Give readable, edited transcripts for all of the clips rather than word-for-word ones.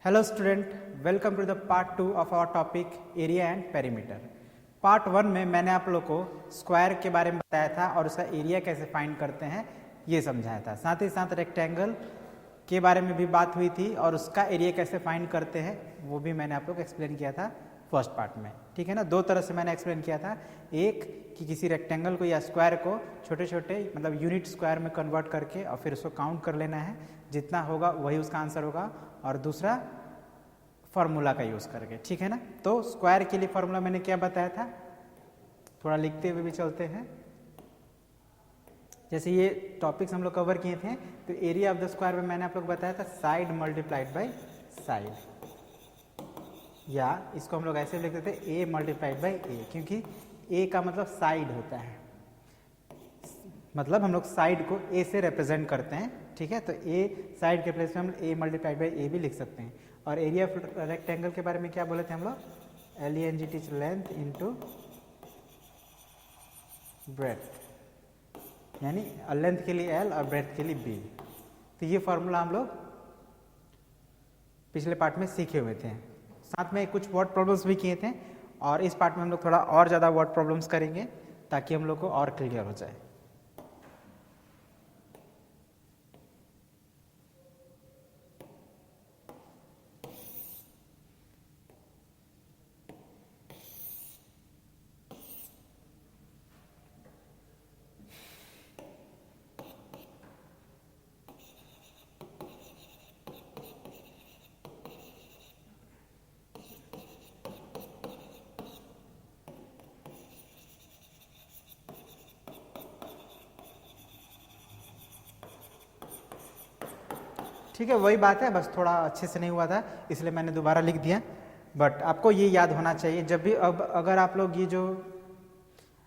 Hello student, welcome to the part 2 of our topic area and perimeter. Part 1 में मैंने आप लोग को स्क्वायर के बारे में बताया था और उसका एरिया कैसे फाइंड करते हैं ये समझाया था। साथ ही साथ रेक्टेंगल के बारे में भी बात हुई थी और उसका एरिया कैसे फाइंड करते हैं वो भी मैंने आप लोग को एक्सप्लेन किया था फर्स्ट पार्ट में। ठीक है ना, दो तरह से मैंने एक्सप्लेन किया था। एक कि किसी रेक्टेंगल को या स्क्वायर को छोटे छोटे मतलब यूनिट स्क्वायर में कन्वर्ट करके और फिर उसको काउंट कर लेना है, जितना होगा वही उसका आंसर होगा। और दूसरा फार्मूला का यूज़ करके। ठीक है ना, तो स्क्वायर के लिए फार्मूला मैंने क्या बताया था, थोड़ा लिखते हुए भी चलते हैं। जैसे ये टॉपिक्स हम लोग कवर किए थे, तो एरिया ऑफ द स्क्वायर में मैंने आप लोग बताया था साइड मल्टीप्लाइड बाय साइड, या इसको हम लोग ऐसे लिखते थे ए मल्टीप्लाइड बाय ए, क्योंकि ए का मतलब साइड होता है, मतलब हम लोग साइड को ए से रिप्रेजेंट करते हैं। ठीक है, तो ए साइड के प्लेस में हम ए मल्टीप्लाइड बाय ए भी लिख सकते हैं। और एरिया ऑफ रेक्टेंगल के बारे में क्या बोले थे हम लोग, LENGT लेंथ इंटू ब्रेथ, यानी लेंथ के लिए L और ब्रेथ के लिए B। तो ये फॉर्मूला हम लोग पिछले पार्ट में सीखे हुए थे। साथ में कुछ वर्ड प्रॉब्लम्स भी किए थे और इस पार्ट में हम लोग थोड़ा और ज़्यादा वर्ड प्रॉब्लम्स करेंगे ताकि हम लोग को और क्लियर हो जाए। ठीक है, वही बात है, बस थोड़ा अच्छे से नहीं हुआ था इसलिए मैंने दोबारा लिख दिया। बट आपको ये याद होना चाहिए जब भी, अब अगर आप लोग ये जो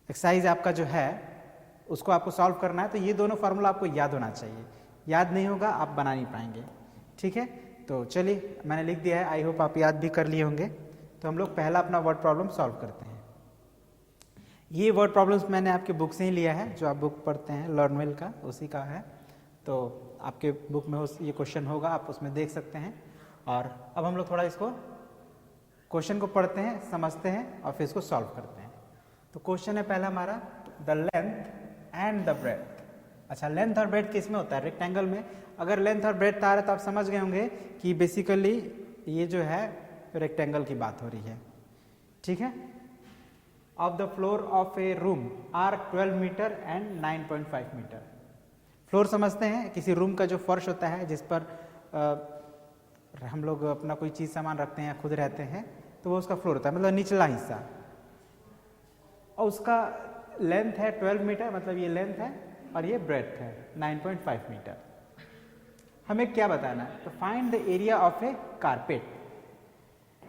एक्सरसाइज आपका जो है उसको आपको सॉल्व करना है तो ये दोनों फार्मूला आपको याद होना चाहिए। याद नहीं होगा आप बना नहीं पाएंगे। ठीक है, तो चलिए मैंने लिख दिया है, आई होप आप याद भी कर लिए होंगे। तो हम लोग पहला अपना वर्ड प्रॉब्लम सॉल्व करते हैं। ये वर्ड प्रॉब्लम्स मैंने आपके बुक से ही लिया है, जो आप बुक पढ़ते हैं लर्नवेल का, उसी का है। तो आपके बुक में ये क्वेश्चन होगा, आप उसमें देख सकते हैं। और अब हम लोग थोड़ा इसको क्वेश्चन को पढ़ते हैं, समझते हैं और फिर इसको सॉल्व करते हैं। तो क्वेश्चन है पहला हमारा, the length and the breadth. अच्छा, लेंथ और ब्रेथ किस में होता है, रेक्टेंगल में। अगर लेंथ और ब्रेथ आ रहा है तो आप समझ गए होंगे कि बेसिकली ये जो है रेक्टेंगल की बात हो रही है। ठीक है, of the floor of a room are 12 metre and 9.5 metre. Floor समझते हैं, किसी रूम का जो फर्श होता है जिस पर हम लोग अपना कोई चीज़ सामान रखते हैं या खुद रहते हैं, तो वो उसका फ्लोर होता है, मतलब निचला हिस्सा। और उसका लेंथ है 12 मीटर, मतलब ये लेंथ है, और ये ब्रेथ है 9.5 मीटर। हमें क्या बताना है, तो find the area of a carpet.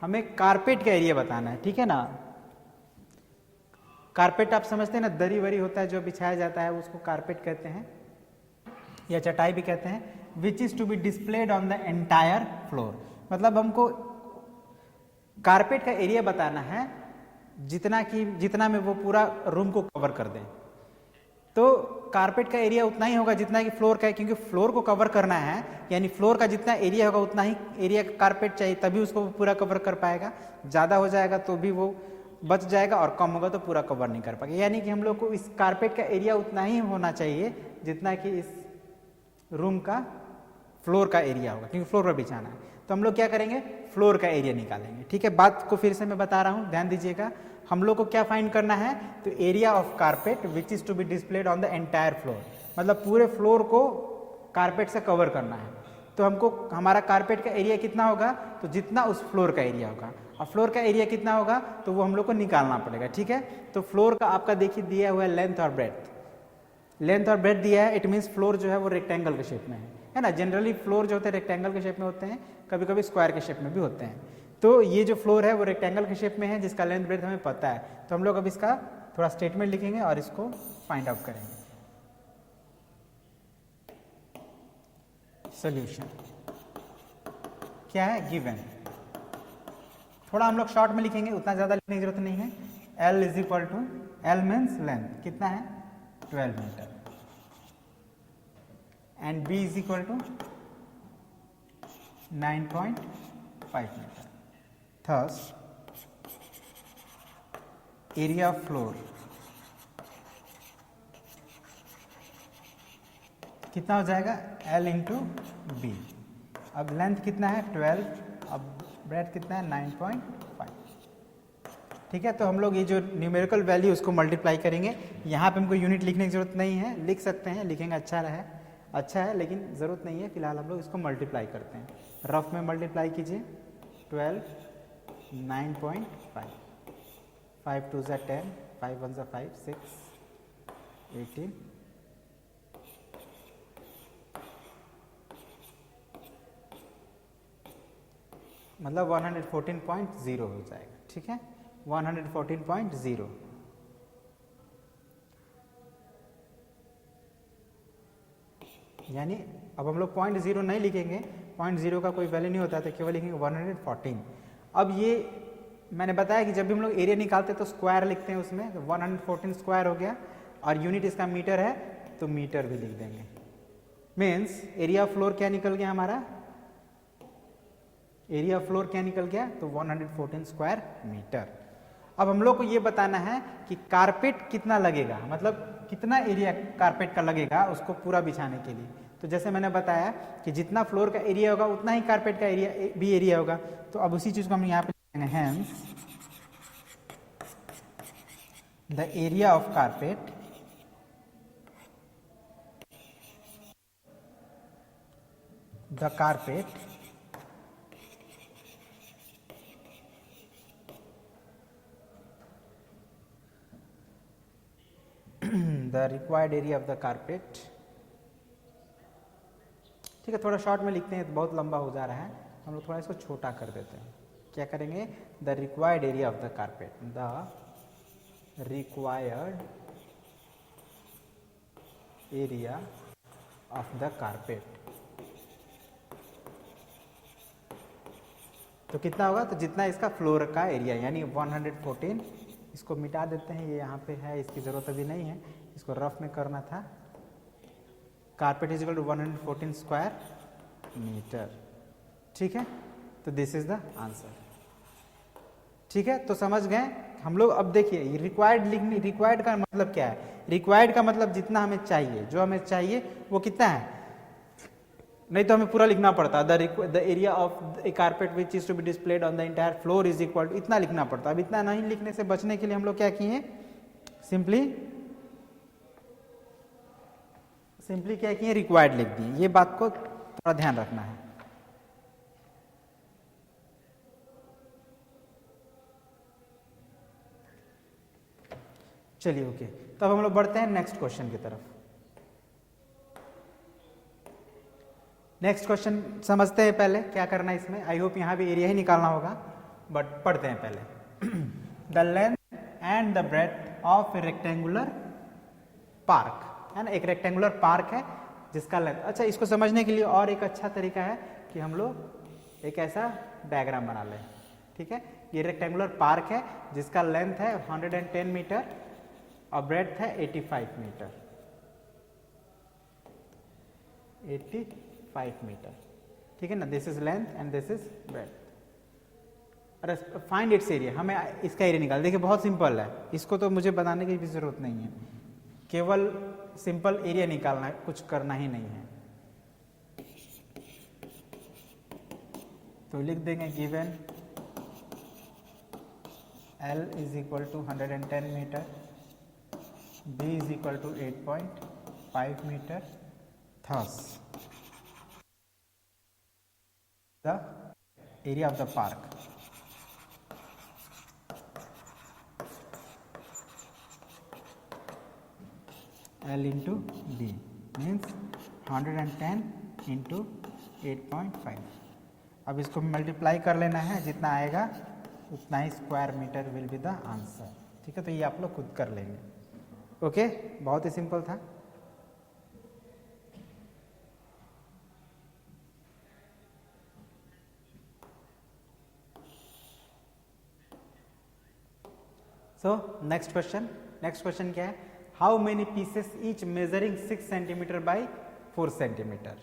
हमें कारपेट का एरिया बताना है। ठीक है ना, कारपेट आप समझते हैं ना, दरी वरी होता है जो बिछाया जाता है, उसको कारपेट कहते हैं या चटाई भी कहते हैं। Which is to be displayed on the entire floor, मतलब हमको कारपेट का एरिया बताना है जितना में वो पूरा रूम को कवर कर दें। तो कारपेट का एरिया उतना ही होगा जितना कि फ्लोर का है, क्योंकि फ्लोर को कवर करना है, यानी फ्लोर का जितना एरिया होगा उतना ही एरिया का कारपेट चाहिए, तभी उसको पूरा कवर कर पाएगा। ज़्यादा हो जाएगा तो भी वो बच जाएगा और कम होगा तो पूरा कवर नहीं कर पाएगा। यानी कि हम लोग को इस कारपेट का एरिया उतना ही होना चाहिए जितना कि इस रूम का फ्लोर का एरिया होगा, क्योंकि फ्लोर पर बिछाना है। तो हम लोग क्या करेंगे, फ्लोर का एरिया निकालेंगे। ठीक है, बात को फिर से मैं बता रहा हूँ, ध्यान दीजिएगा। हम लोग को क्या फाइंड करना है, तो area of carpet which is to be displayed on the entire floor, मतलब पूरे फ्लोर को कारपेट से कवर करना है। तो हमको हमारा कारपेट का एरिया कितना होगा, तो जितना उस फ्लोर का एरिया होगा, और फ्लोर का एरिया कितना होगा तो वो हम लोग को निकालना पड़ेगा। ठीक है, तो फ्लोर का आपका देखिए दिया हुआ है लेंथ और ब्रेथ। लेंथ और ब्रेथ दिया है, इट मीन्स फ्लोर जो है वो रेक्टेंगल के शेप में है ना। जनरली फ्लोर जो होते हैं रेक्टेंगल के शेप में होते हैं, कभी कभी स्क्वायर के शेप में भी होते हैं। तो ये जो फ्लोर है वो रेक्टेंगल के शेप में है, जिसका लेंथ ब्रेथ हमें पता है। तो हम लोग अब इसका थोड़ा स्टेटमेंट लिखेंगे और इसको फाइंड आउट करेंगे। सोल्यूशन क्या है, गिवन। थोड़ा हम लोग शॉर्ट में लिखेंगे, उतना ज़्यादा लिखने की जरूरत नहीं है। L is equal to, L means length कितना है 12 metre, and B is equal to 9.5 5 metre. Thus area of floor कितना हो जाएगा, L इंटू बी। अब लेंथ कितना है 12, अब ब्रेथ कितना है 9.5। ठीक है, तो हम लोग ये जो न्यूमेरिकल वैल्यू उसको मल्टीप्लाई करेंगे। यहाँ पे हमको यूनिट लिखने की जरूरत नहीं है, लिख सकते हैं, लिखेंगे अच्छा है लेकिन ज़रूरत नहीं है। फिलहाल हम लोग इसको मल्टीप्लाई करते हैं, रफ में मल्टीप्लाई कीजिए। 12 9.5, 5 2 ज़ा 10, 5 1 ज़ा 5, 6 18, मतलब 114.0 हो जाएगा। ठीक है, 114.0। यानी अब हम लोग 0.0 नहीं लिखेंगे, 0.0 का कोई वैल्यू नहीं होता, तो केवल लिखेंगे 114। अब ये मैंने बताया कि जब भी हम लोग एरिया निकालते हैं तो स्क्वायर लिखते हैं उसमें, तो 114 स्क्वायर हो गया, और यूनिट इसका मीटर है तो मीटर भी लिख देंगे। मीन्स एरिया ऑफ फ्लोर क्या निकल गया हमारा, एरिया ऑफ फ्लोर क्या निकल गया, तो 114 स्क्वायर मीटर। अब हम लोग को ये बताना है कि कारपेट कितना लगेगा, मतलब कितना एरिया कारपेट का लगेगा उसको पूरा बिछाने के लिए। तो जैसे मैंने बताया कि जितना फ्लोर का एरिया होगा उतना ही कारपेट का एरिया भी एरिया होगा। तो अब उसी चीज को हम यहाँ पे लिखेंगे, hence the area of carpet the required area of the carpet। ठीक है, थोड़ा शॉर्ट में लिखते हैं तो बहुत लंबा हो जा रहा है, हम लोग थोड़ा इसको छोटा कर देते हैं। क्या करेंगे, the required area of the carpet, the required area of the carpet. तो कितना होगा, तो जितना इसका फ्लोर का एरिया, यानी 114। इसको मिटा देते हैं, ये यहाँ पे है, इसकी ज़रूरत अभी नहीं है, इसको रफ में करना था। Carpet is equal to 114 square metre. ठीक है, तो दिस इज द आंसर। ठीक है, तो समझ गए हम लोग। अब देखिए रिक्वायर्ड लिखने, रिक्वायर्ड का मतलब क्या है, रिक्वायर्ड का मतलब जितना हमें चाहिए, जो हमें चाहिए वो कितना है, नहीं तो हमें पूरा लिखना पड़ता। The area of a carpet which is to be displayed on the entire floor is equal to, इतना लिखना पड़ता। अब इतना नहीं लिखने से बचने के लिए हम लोग क्या किए, सिंपली क्या किए, रिक्वायर्ड लिख दिए। ये बात को थोड़ा ध्यान रखना है। चलिए ओके, तब हम लोग बढ़ते हैं नेक्स्ट क्वेश्चन की तरफ। नेक्स्ट क्वेश्चन समझते हैं पहले क्या करना है इसमें। आई होप यहाँ भी एरिया ही निकालना होगा, बट पढ़ते हैं पहले। The length and the breadth of a rectangular park, है ना, एक रेक्टेंगुलर पार्क है जिसका लेंथ। अच्छा, इसको समझने के लिए और एक अच्छा तरीका है कि हम लोग एक ऐसा डायग्राम बना लें। ठीक है, ये रेक्टेंगुलर पार्क है जिसका लेंथ है 110 मीटर और ब्रेथ है 85 मीटर। 85 मीटर, ठीक है ना। This is length and this is breadth. अरे फाइंड इट्स एरिया, हमें इसका एरिया निकाल। देखिए बहुत सिंपल है, इसको तो मुझे बताने की भी जरूरत नहीं है, केवल सिंपल एरिया निकालना है, कुछ करना ही नहीं है। तो लिख देंगे given L is equal to 110 metre, B is equal to 8.5 metre. Thus the area of the park, L into D means 110 into 8.5। अब इसको मल्टीप्लाई कर लेना है, जितना आएगा उतना ही square metre will be the answer. ठीक है, तो ये आप लोग खुद कर लेंगे। ओके, बहुत ही सिंपल था। सो नेक्स्ट क्वेश्चन क्या है, how many pieces each measuring 6 centimetre by 4 centimetre.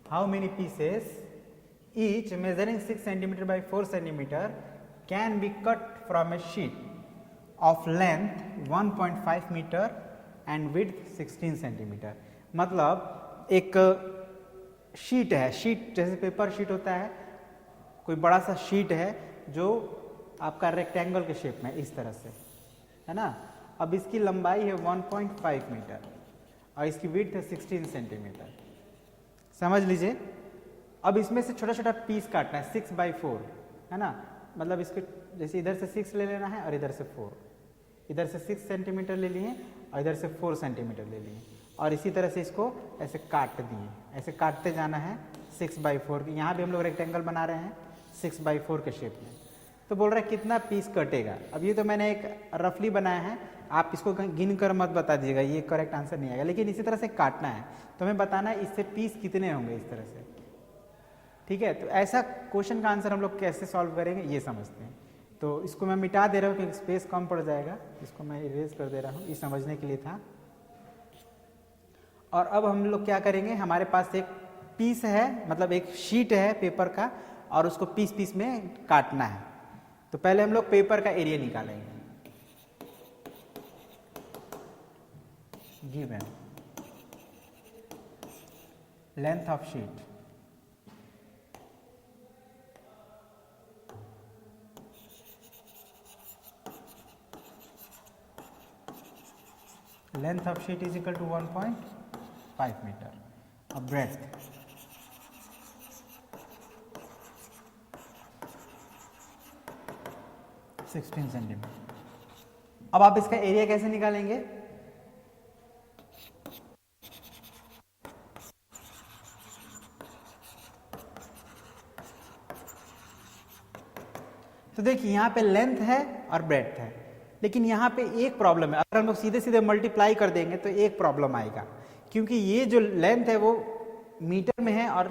How many pieces each measuring 6 centimeter by 4 centimeter can be cut from a sheet of length 1.5 meter and width 16 centimeter। मतलब एक sheet है, sheet जैसे paper sheet होता है, कोई बड़ा सा sheet है जो आपका रेक्टेंगल के शेप में इस तरह से है ना। अब इसकी लंबाई है 1.5 मीटर और इसकी विड्थ है 16 सेंटीमीटर। समझ लीजिए। अब इसमें से छोटा छोटा पीस काटना है 6/4 है ना। मतलब इसके जैसे इधर से 6 ले लेना है और इधर से 4, इधर से 6 सेंटीमीटर ले लिए और इधर से 4 सेंटीमीटर ले लिए और इसी तरह से इसको ऐसे काट दिए। ऐसे काटते जाना है 6/4। यहाँ भी हम लोग रेक्टेंगल बना रहे हैं 6/4 के शेप में। तो बोल रहा है कितना पीस कटेगा। अब ये तो मैंने एक रफली बनाया है, आप इसको गिन कर मत बता दीजिएगा, ये करेक्ट आंसर नहीं आएगा। लेकिन इसी तरह से काटना है तो हमें बताना है इससे पीस कितने होंगे इस तरह से। ठीक है, तो ऐसा क्वेश्चन का आंसर हम लोग कैसे सॉल्व करेंगे ये समझते हैं। तो इसको मैं मिटा दे रहा हूँ क्योंकि स्पेस कम पड़ जाएगा, इसको मैं इरेज कर दे रहा हूँ, ये समझने के लिए था। और अब हम लोग क्या करेंगे, हमारे पास एक पीस है, मतलब एक शीट है पेपर का और उसको पीस पीस में काटना है। तो पहले हम लोग पेपर का एरिया निकालेंगे। Given length of sheet, length of sheet is equal to 1.5 meter, a breadth 16 centimetre. अब आप इसका एरिया कैसे निकालेंगे, तो देखिए यहाँ पे लेंथ है और ब्रेड्थ है, लेकिन यहाँ पे एक प्रॉब्लम है। अगर हम लोग सीधे सीधे मल्टीप्लाई कर देंगे तो एक प्रॉब्लम आएगा, क्योंकि ये जो लेंथ है वो मीटर में है और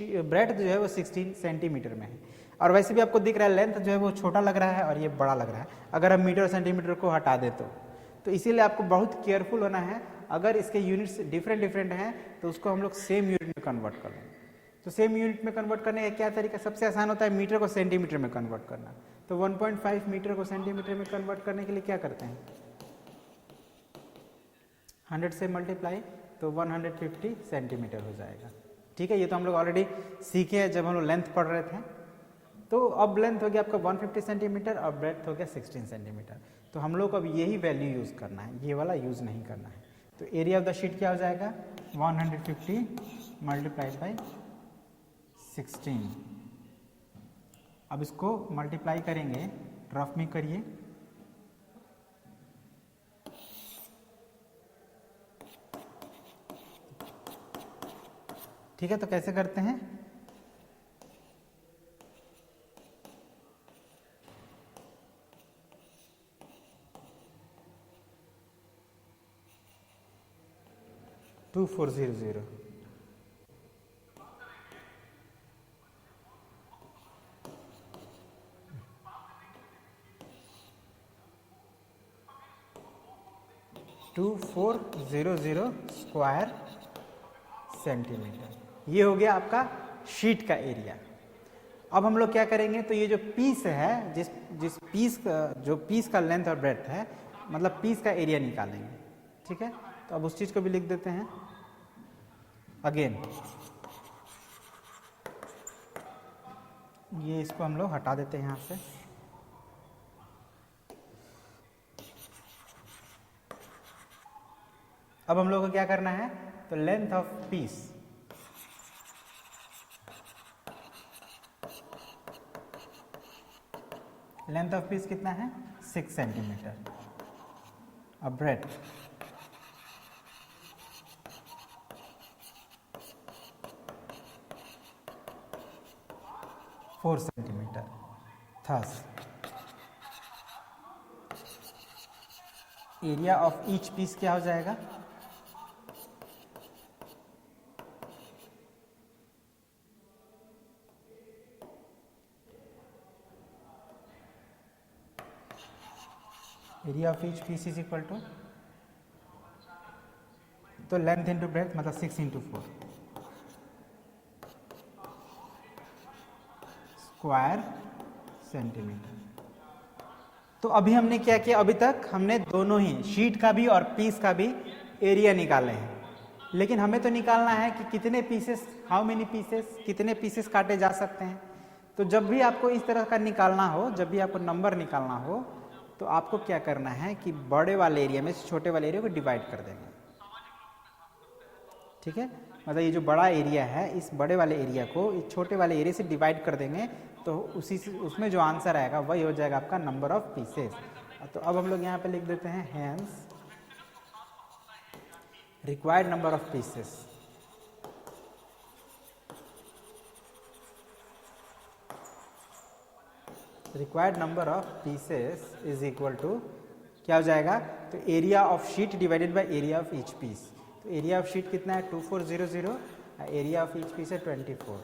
ब्रेड्थ जो है वो 16 सेंटीमीटर में है। और वैसे भी आपको दिख रहा है लेंथ जो है वो छोटा लग रहा है और ये बड़ा लग रहा है अगर हम मीटर सेंटीमीटर को हटा दे तो इसीलिए आपको बहुत केयरफुल होना है। अगर इसके यूनिट्स डिफरेंट डिफरेंट हैं तो उसको हम लोग सेम यूनिट में कन्वर्ट कर लें। तो सेम यूनिट में कन्वर्ट करने का क्या तरीका, सबसे आसान होता है मीटर को सेंटीमीटर में कन्वर्ट करना। तो 1.5 मीटर को सेंटीमीटर में कन्वर्ट करने के लिए क्या करते हैं, 100 से मल्टीप्लाई, तो 150 सेंटीमीटर हो जाएगा। ठीक है, ये तो हम लोग ऑलरेडी सीखे हैं जब हम लोग लेंथ पढ़ रहे थे। तो अब लेंथ हो गया आपका 150 सेंटीमीटर और ब्रेड्थ हो गया 16 सेंटीमीटर। तो हम लोग को अब यही वैल्यू यूज़ करना है, ये वाला यूज़ नहीं करना है। तो एरिया ऑफ द शीट क्या हो जाएगा, 150 मल्टीप्लाइड बाई 16। अब इसको मल्टीप्लाई करेंगे, रफ में करिए, ठीक है। तो कैसे करते हैं, टू 400 2400 स्क्वायर सेंटीमीटर। ये हो गया आपका शीट का एरिया। अब हम लोग क्या करेंगे, तो ये जो पीस है, जिस पीस का जो पीस का लेंथ और ब्रेड्थ है, मतलब पीस का एरिया निकालेंगे। ठीक है, तो अब उस चीज़ को भी लिख देते हैं अगेन। ये इसको हम लोग हटा देते हैं यहाँ से। अब हम लोग को क्या करना है, तो length of piece, length of piece कितना है, 6 सेंटीमीटर। अब breadth 4 centimetre. Thus area of each piece क्या हो जाएगा, area of each piece is equal to, तो लेंथ इंटू ब्रेड्थ मतलब 6 × 4, स्क्वायर सेंटीमीटर। तो अभी हमने क्या किया, अभी तक हमने दोनों ही शीट का भी और पीस का भी एरिया निकाले हैं, लेकिन हमें तो निकालना है कि कितने पीसेस, हाउ मेनी पीसेस, कितने पीसेस काटे जा सकते हैं। तो जब भी आपको इस तरह का निकालना हो, जब भी आपको नंबर निकालना हो, तो आपको क्या करना है कि बड़े वाले एरिया में छोटे वाले एरिया को डिवाइड कर देंगे। ठीक है, मतलब ये जो बड़ा एरिया है, इस बड़े वाले एरिया को इस छोटे वाले एरिया से डिवाइड कर देंगे, तो उसी से उसमें जो आंसर आएगा वही हो जाएगा आपका नंबर ऑफ पीसेस। तो अब हम लोग यहाँ पे लिख देते हैं hence required number of pieces. Required number of pieces is equal to क्या हो जाएगा, तो area of sheet divided by area of each piece. तो एरिया ऑफ शीट कितना है 2400, एरिया ऑफ ईच पीस है 24।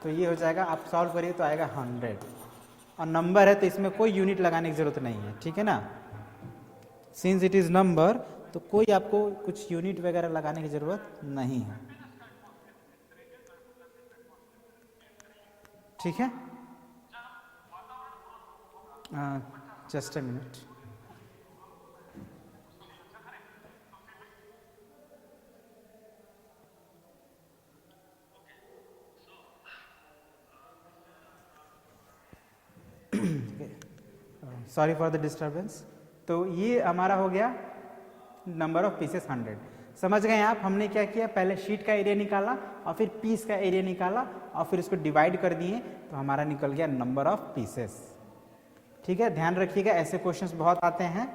तो ये हो जाएगा, आप सॉल्व करिए तो आएगा 100, और नंबर है तो इसमें कोई यूनिट लगाने की जरूरत नहीं है। ठीक है ना, सिंस इट इज नंबर तो कोई आपको कुछ यूनिट वगैरह लगाने की जरूरत नहीं है। ठीक है, just a minute. Sorry for the disturbance. तो ये हमारा हो गया नंबर ऑफ पीसेस 100। समझ गए आप, हमने क्या किया, पहले शीट का एरिया निकाला और फिर पीस का एरिया निकाला और फिर उसको डिवाइड कर दिए, तो हमारा निकल गया नंबर ऑफ पीसेस। ठीक है, ध्यान रखिएगा, ऐसे क्वेश्चंस बहुत आते हैं।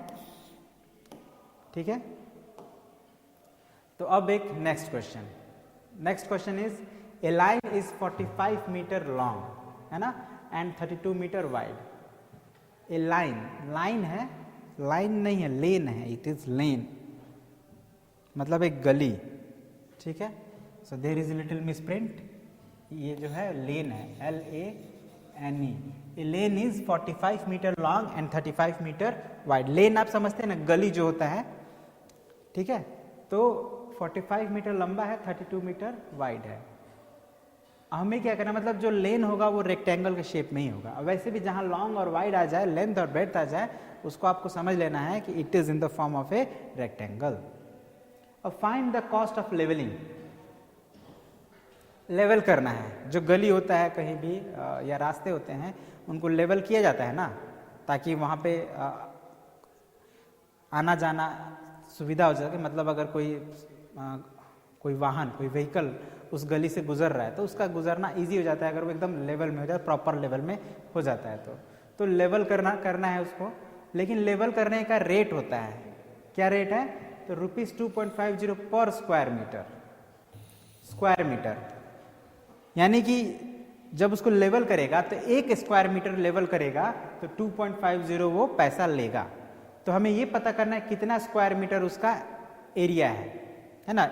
ठीक है, तो अब एक next question. Next question is a line is 45 metre long, है ना, and 32 metre wide. A line, line है, लाइन नहीं है, लेन है, इट इज लेन, मतलब एक गली। ठीक है, so there is little misprint, ये जो है लेन है, LANE। A lane is 45 metre long and 35 metre wide. Lane आप समझते हैं ना, गली जो होता है। ठीक है, तो 45 मीटर लंबा है, 32 मीटर वाइड है। हमें क्या करना, मतलब जो लेन होगा वो रेक्टेंगल के शेप में ही होगा। वैसे भी जहां लॉन्ग और वाइड आ जाए, लेंथ और ब्रेड्थ आ जाए, उसको आपको समझ लेना है कि it is in the form of a rectangle. अब find the cost of levelling. Level करना है, जो गली होता है कहीं भी या रास्ते होते हैं, उनको लेवल किया जाता है ना, ताकि वहां पे आना जाना सुविधा हो सके। मतलब अगर कोई वाहन, कोई व्हीकल उस गली से गुजर रहा है तो उसका गुजरना इजी हो जाता है, अगर वो एकदम लेवल में हो जाए, प्रॉपर लेवल में हो जाता है। तो लेवल करना है उसको, लेकिन लेवल करने का रेट होता है। क्या रेट है, तो ₹2.50 पर स्क्वायर मीटर। यानी कि जब उसको लेवल करेगा तो 1 स्क्वायर मीटर लेवल करेगा तो 2.50 वो पैसा लेगा। तो हमें ये पता करना है कितना स्क्वायर मीटर उसका एरिया है ना।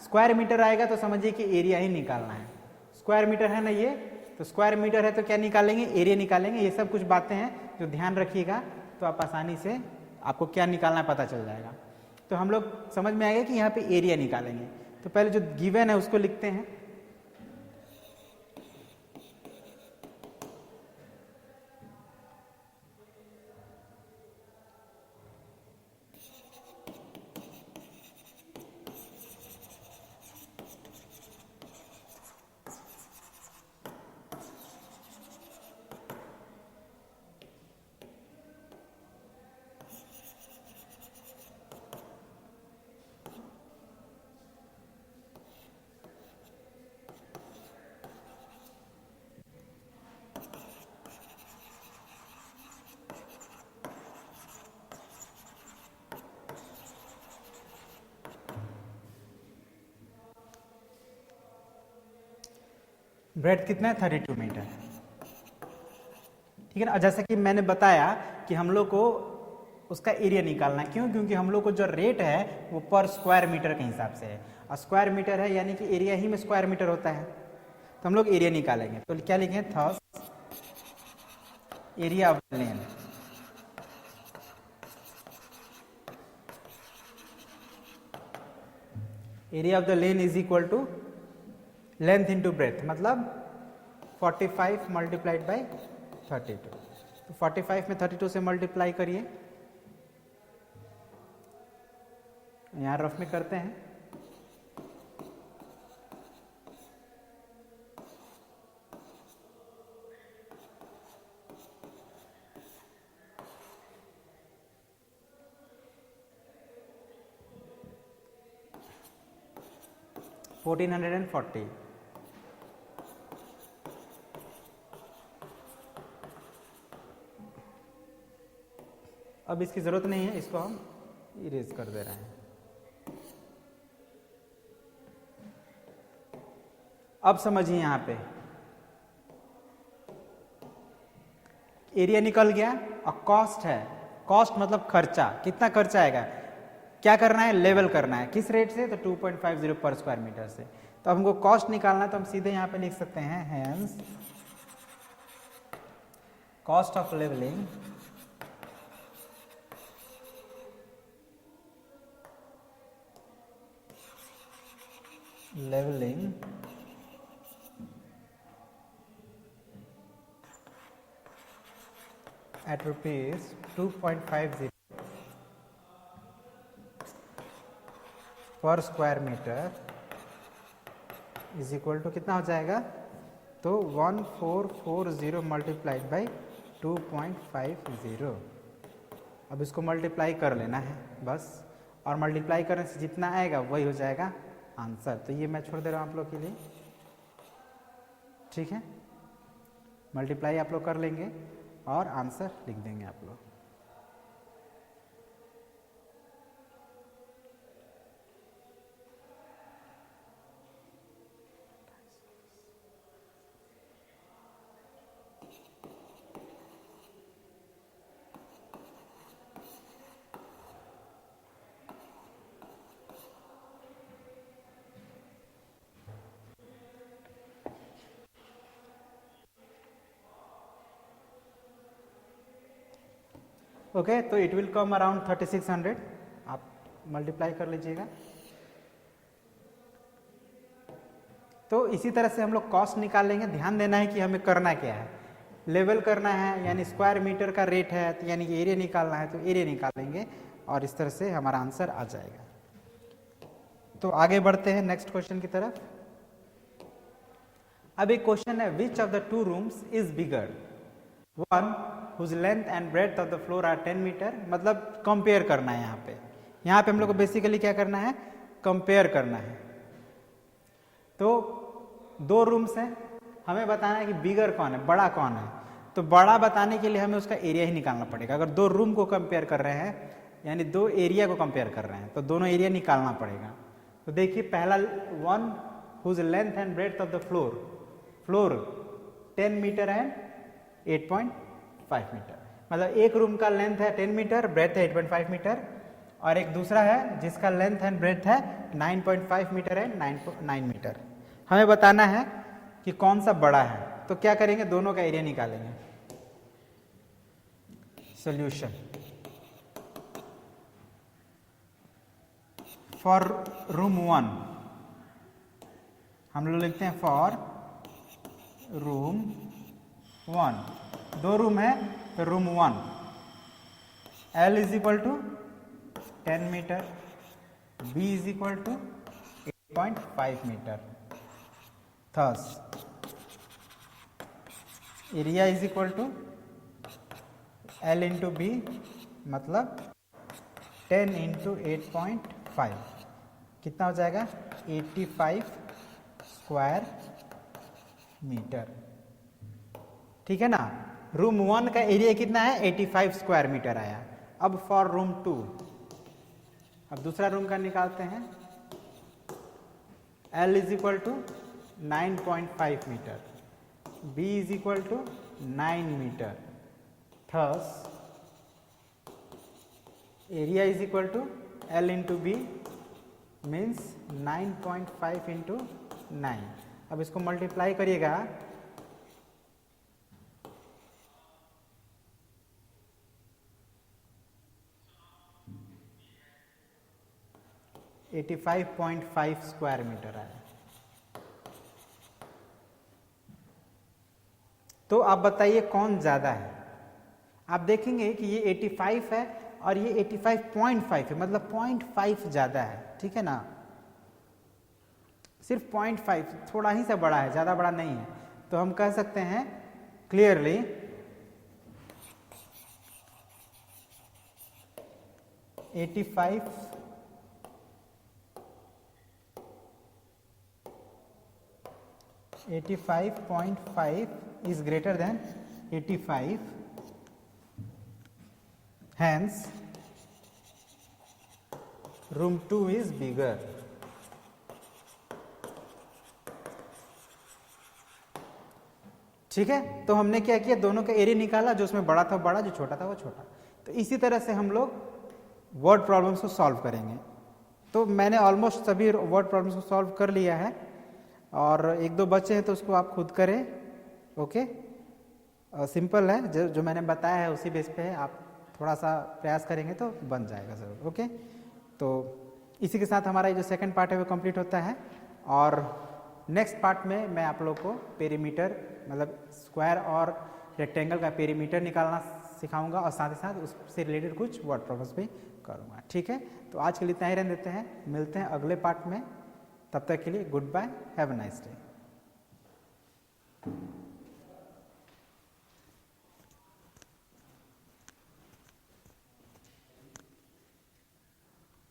स्क्वायर मीटर आएगा तो समझिए कि एरिया ही निकालना है। स्क्वायर मीटर है ना ये, तो स्क्वायर मीटर है तो क्या निकालेंगे, एरिया निकालेंगे। ये सब कुछ बातें हैं जो ध्यान रखिएगा, तो आप आसानी से आपको क्या निकालना है पता चल जाएगा। तो हम लोग समझ में आएगा कि यहाँ पे एरिया निकालेंगे। तो पहले जो गिवन है उसको लिखते हैं। ब्रेड्थ कितना है, 32 मीटर। ठीक है ना। जैसा कि मैंने बताया कि हम लोग को उसका एरिया निकालना है। क्यों, क्योंकि हम लोग को जो रेट है वो पर स्क्वायर मीटर के हिसाब से है, और स्क्वायर मीटर है यानी कि एरिया ही में स्क्वायर मीटर होता है। तो हम लोग एरिया निकालेंगे। तो क्या लिखें, thus area of lane. Area of the lane is equal to length into breadth, मतलब 45 मल्टीप्लाइड बाई 32, तो 45 में 32 से मल्टीप्लाई करिए, यहाँ रफ में करते हैं। $1440, अब इसकी जरूरत नहीं है, इसको हम इरेज कर दे रहे हैं। अब समझिए यहाँ पे एरिया निकल गया और कॉस्ट है, कॉस्ट मतलब खर्चा, कितना खर्चा आएगा, क्या करना है, लेवल करना है, किस रेट से, तो 2.50 पर स्क्वायर मीटर से। तो हमको कॉस्ट निकालना है, तो हम सीधे यहाँ पे लिख सकते हैं hence cost of levelling at rupees 2.50 per square metre is equal to कितना हो जाएगा, तो 1440 मल्टीप्लाइड बाई 2.50। अब इसको मल्टीप्लाई कर लेना है बस, और मल्टीप्लाई करने से जितना आएगा वही हो जाएगा आंसर। तो ये मैं छोड़ दे रहा हूँ आप लोग के लिए, ठीक है। मल्टीप्लाई आप लोग कर लेंगे और आंसर लिख देंगे आप लोग। ओके, तो इट विल कम अराउंड 3600, आप मल्टीप्लाई कर लीजिएगा। तो इसी तरह से हम लोग कॉस्ट निकाल लेंगे। ध्यान देना है कि हमें करना क्या है, लेवल करना है, यानी स्क्वायर मीटर का रेट है, तो यानी कि एरिया निकालना है, तो एरिया निकालेंगे और इस तरह से हमारा आंसर आ जाएगा। तो आगे बढ़ते हैं नेक्स्ट क्वेश्चन की तरफ। अब एक क्वेश्चन है, which of the two rooms is bigger, one whose length and breadth of the floor are 10 metre, मतलब कंपेयर करना है। यहाँ पे हम लोग को बेसिकली क्या करना है, कंपेयर करना है। तो दो रूम्स हैं, हमें बताना है कि बिगर कौन है, बड़ा कौन है। तो बड़ा बताने के लिए हमें उसका एरिया ही निकालना पड़ेगा। अगर दो रूम को कंपेयर कर रहे हैं, यानी दो एरिया को कंपेयर कर रहे हैं, तो दोनों एरिया निकालना पड़ेगा। तो देखिए पहला, one whose length and breadth of the floor 10 metre and 8.5 metre, मतलब एक रूम का लेंथ है 10 मीटर, ब्रेथ है 8.5 मीटर, और एक दूसरा है जिसका लेंथ एंड ब्रेथ है 9.5 मीटर एंड 9 मीटर। हमें बताना है कि कौन सा बड़ा है। तो क्या करेंगे, दोनों का एरिया निकालेंगे। सॉल्यूशन फॉर रूम 1 हम लोग लिखते हैं फॉर रूम 1, दो रूम है तो room 1 L is equal to 10 metre, B is equal to 8.5 metre, thus area is equal to L into B, मतलब 10 इंटू 8.5, कितना हो जाएगा 85 स्क्वायर मीटर, ठीक है ना। रूम 1 का एरिया कितना है, 85 स्क्वायर मीटर आया। अब फॉर रूम 2, अब दूसरा रूम का निकालते हैं। L is equal to 9.5 metre, B is equal to 9 metre, thus area is equal to L into B means 9.5 into 9। अब इसको मल्टीप्लाई करिएगा, एटी 85.5 स्क्वायर मीटर आया। तो आप बताइए कौन ज़्यादा है। आप देखेंगे कि ये 85 है और ये 85.5 है, मतलब 0.5 ज़्यादा है, ठीक है ना, सिर्फ 0.5, थोड़ा ही सा बड़ा है, ज़्यादा बड़ा नहीं है। तो हम कह सकते हैं clearly 85.5 is greater than 85, hence room 2 is bigger. ठीक है, तो हमने क्या किया, दोनों का एरिया निकाला, जो उसमें बड़ा था बड़ा, जो छोटा था वो छोटा। तो इसी तरह से हम लोग वर्ड प्रॉब्लम्स को सॉल्व करेंगे। तो मैंने ऑलमोस्ट सभी वर्ड प्रॉब्लम्स को सॉल्व कर लिया है, और एक दो बचे हैं तो उसको आप खुद करें। ओके, सिंपल है, जो मैंने बताया है उसी बेस पे आप थोड़ा सा प्रयास करेंगे तो बन जाएगा ज़रूर। ओके, तो इसी के साथ हमारा ये जो सेकंड पार्ट है वो कंप्लीट होता है, और नेक्स्ट पार्ट में मैं आप लोग को पेरीमीटर, मतलब स्क्वायर और रेक्टेंगल का पेरीमीटर निकालना सिखाऊंगा, और साथ ही साथ उससे रिलेटेड कुछ वर्ड प्रॉब्लम्स भी करूंगा। ठीक है, तो आज के लिए इतना ही रहने देते हैं, मिलते हैं अगले पार्ट में। तब तक के लिए goodbye, have a nice day.